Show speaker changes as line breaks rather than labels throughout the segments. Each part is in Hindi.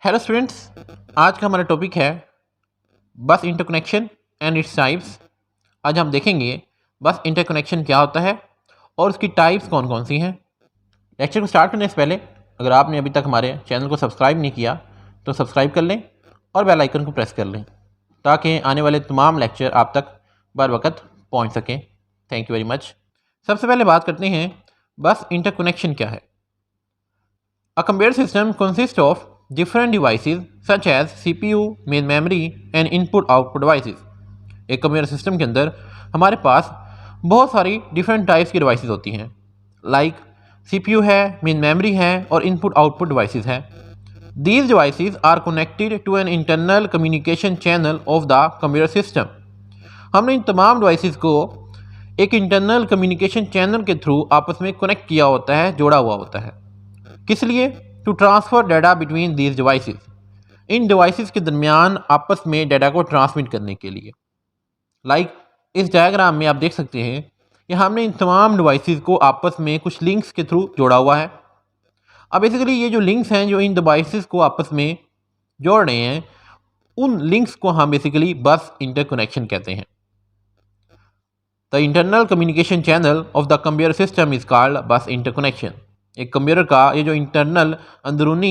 हेलो स्टूडेंट्स, आज का हमारा टॉपिक है बस इंटरकनेक्शन एंड इट्स टाइप्स। आज हम देखेंगे बस इंटरकनेक्शन क्या होता है और उसकी टाइप्स कौन कौन सी हैं। लेक्चर को स्टार्ट करने से पहले अगर आपने अभी तक हमारे चैनल को सब्सक्राइब नहीं किया तो सब्सक्राइब कर लें और बेल आइकन को प्रेस कर लें ताकि आने वाले तमाम लेक्चर आप तक बर वक्त पहुँच सकें। Thank you very much. सबसे पहले बात करते हैं बस इंटरकनेक्शन क्या है। A computer system consists of different devices such as CPU, main memory and input-output devices। एक कंप्यूटर सिस्टम के अंदर हमारे पास बहुत सारी डिफरेंट टाइप्स की डिवाइसेस होती हैं, लाइक CPU है, मेन मेमोरी है और इनपुट आउटपुट डिवाइसेस हैं। These devices are connected to an internal communication channel of the computer system। हमने इन तमाम डिवाइसेस को एक इंटरनल कम्युनिकेशन चैनल के थ्रू आपस में कनेक्ट किया होता है, जोड़ा हुआ होता है। किस लिए? To transfer data between these devices. इन डिवाइसेस के दरमियान आपस में डाटा को ट्रांसमिट करने के लिए। लाइक इस डायग्राम में आप देख सकते हैं कि हमने इन तमाम डिवाइसेस को आपस में कुछ लिंक्स के थ्रू जोड़ा हुआ है। अब बेसिकली ये जो लिंक्स हैं जो इन डिवाइसेस को आपस में जोड़ रहे हैं, उन लिंक्स को हम बेसिकली बस इंटरकनेक्शन कहते हैं। The internal communication channel of the computer system is called बस इंटरकनेक्शन। एक कंप्यूटर का ये जो इंटरनल अंदरूनी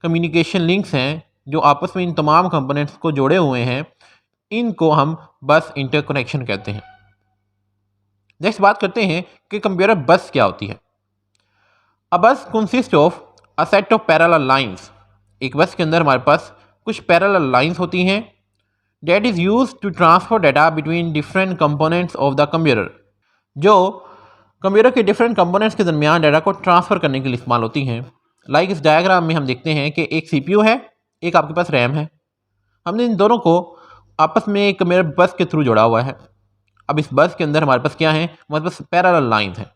कम्युनिकेशन लिंक्स हैं जो आपस में इन तमाम कंपोनेंट्स को जोड़े हुए हैं, इनको हम बस इंटरकनेक्शन कहते हैं। नेक्स्ट बात करते हैं कि कंप्यूटर बस क्या होती है। अ बस consist of a set of parallel lines. एक बस के अंदर हमारे पास कुछ पैरेलल लाइंस होती हैं that is use to transfer data between different components of the computer, जो कंप्यूटर के डिफरेंट कंपोनेंट्स के दरमियान डाटा को ट्रांसफ़र करने के लिए इस्तेमाल होती हैं। लाइक इस डायग्राम में हम देखते हैं कि एक CPU है, एक आपके पास रैम है। हमने इन दोनों को आपस में एक कंप्यूटर बस के थ्रू जोड़ा हुआ है। अब इस बस के अंदर हमारे पास क्या है? हमारे पास पैरेलल लाइंस हैं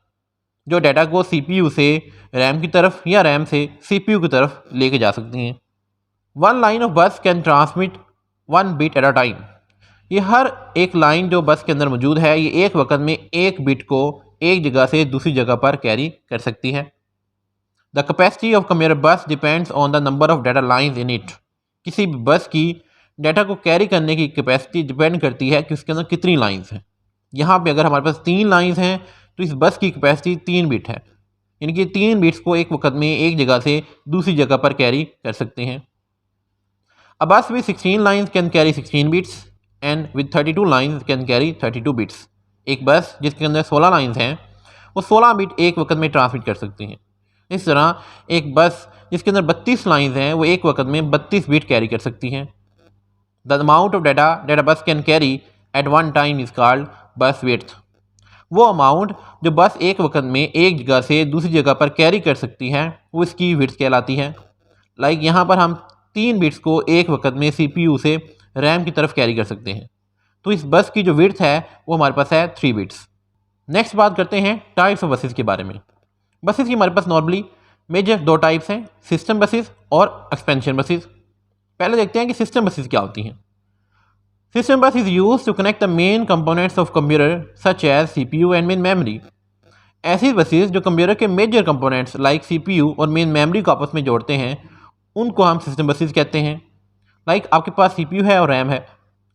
जो डाटा को CPU से रैम की तरफ या रैम से CPU की तरफ लेके जा सकती हैं। वन लाइन ऑफ बस can transmit 1 bit at a time. ये हर एक लाइन जो बस के अंदर मौजूद है, ये एक वक्त में एक बिट को एक जगह से दूसरी जगह पर कैरी कर सकती है। द कैपेसिटी ऑफ कंप्यूटर बस depends on the number of data lines in it. किसी भी बस की डाटा को कैरी करने की कैपेसिटी डिपेंड करती है कि उसके अंदर कितनी लाइंस हैं। यहाँ पे अगर हमारे पास 3 लाइंस हैं तो इस बस की कैपेसिटी 3 बिट है, यानी कि 3 बिट्स को एक वक्त में एक जगह से दूसरी जगह पर कैरी कर सकते हैं। A bus with 16 lines can carry 16 bits and with 32 lines can carry 32 bits। एक बस जिसके अंदर 16 लाइंस हैं वो 16 बिट एक वक्त में ट्रांसमिट कर सकती हैं। इस तरह एक बस जिसके अंदर 32 लाइंस हैं वो एक वक्त में 32 बिट कैरी कर सकती हैं। The amount of data bus can carry at one time is called bus width. वो अमाउंट जो बस एक वक्त में एक जगह से दूसरी जगह पर कैरी कर सकती है वो इसकी विड्थ कहलाती है। लाइक यहाँ पर हम 3 बिट्स को एक वक्त में CPU से रैम की तरफ कैरी कर सकते हैं, तो इस बस की जो विड्थ है वो हमारे पास है 3 बिट्स। नेक्स्ट बात करते हैं टाइप्स ऑफ बसेस के बारे में। बसेस की हमारे पास नॉर्मली मेजर 2 टाइप्स हैं, सिस्टम बसेस और एक्सपेंशन बसेस। पहले देखते हैं कि सिस्टम बसेस क्या होती हैं। System bus is use to connect the main components of computer such as CPU and main memory. ऐसी बसेस जो कंप्यूटर के मेजर कंपोनेंट्स लाइक CPU और मेन मेमोरी को आपस में जोड़ते हैं उनको हम सिस्टम बसेस कहते हैं। लाइक आपके पास CPU है और रैम है,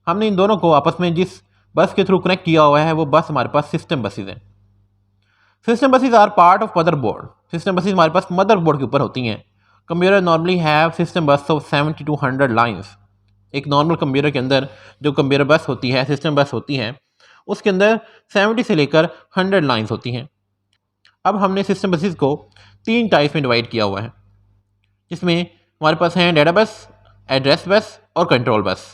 हमने इन दोनों को आपस में जिस बस के थ्रू कनेक्ट किया हुआ है वो बस हमारे पास सिस्टम बसेस हैं। System buses are part of motherboard. System buses हमारे पास मदरबोर्ड के ऊपर होती हैं। Computer normally have system bus of 70 to 100 lines. एक नॉर्मल कंप्यूटर के अंदर जो कंप्यूटर बस होती है, सिस्टम बस होती है, उसके अंदर 70 से लेकर 100 लाइन्स होती हैं। अब हमने सिस्टम बसेस को 3 टाइप्स में डिवाइड किया हुआ है, जिसमें हमारे पास हैं डाटा बस, एड्रेस बस और कंट्रोल बस।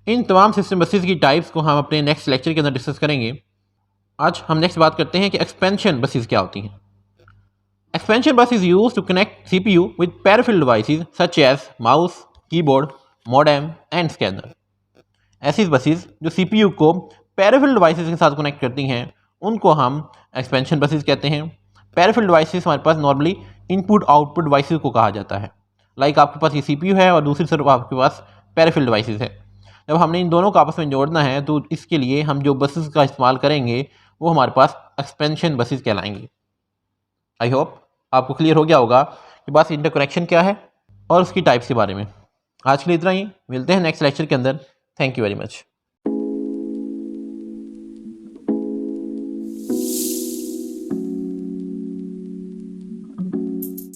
इन तमाम सिस्टम बसेस की टाइप्स को हम अपने नेक्स्ट लेक्चर के अंदर डिस्कस करेंगे। आज हम नेक्स्ट बात करते हैं कि एक्सपेंशन बसेस क्या होती हैं। Expansion bus is use to connect CPU with peripheral devices such as mouse, keyboard, modem and scanner. ऐसी बसेस जो CPU को पेरिफेरल डिवाइसेस के साथ कनेक्ट करती हैं उनको हम एक्सपेंशन बसेस कहते हैं। पेरिफेरल डिवाइसेस हमारे पास नॉर्मली इनपुट आउटपुट डिवाइसेस को कहा जाता है। लाइक आपके पास ये CPU है और दूसरी तरफ आपके पास पेरिफेरल डिवाइसेस है। जब हमने इन दोनों को आपस में जोड़ना है तो इसके लिए हम जो बसेस का इस्तेमाल करेंगे वो हमारे पास एक्सपेंशन बसेस कहलाएंगे। आई होप आपको क्लियर हो गया होगा कि बस इंटरकनेक्शन क्या है और उसकी टाइप्स के बारे में। आज के लिए इतना ही, मिलते हैं नेक्स्ट लेक्चर के अंदर। Thank you very much.